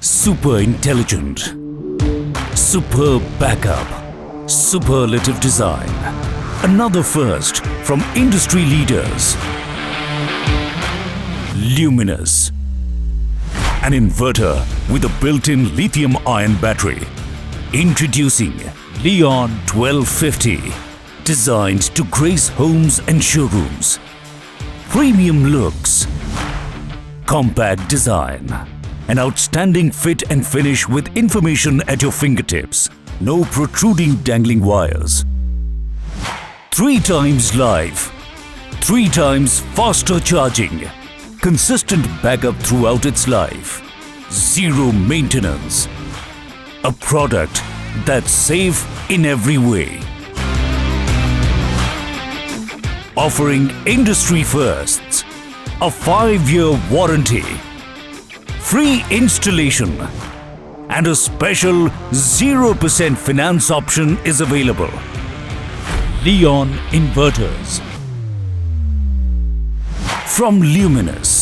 Super intelligent, superb backup, superlative design. Another first from industry leaders. Luminous, an inverter with a built-in lithium-ion battery. Introducing Li-ON 1250, designed to grace homes and showrooms. Premium looks, compact design, an outstanding fit and finish with information at your fingertips. No protruding dangling wires. 3 times life, 3 times faster charging, consistent backup throughout its life, zero maintenance. A product that's safe in every way. Offering industry firsts, a 5-year warranty, free installation, and a special 0% finance option is available. Li-ON Inverters from Luminous.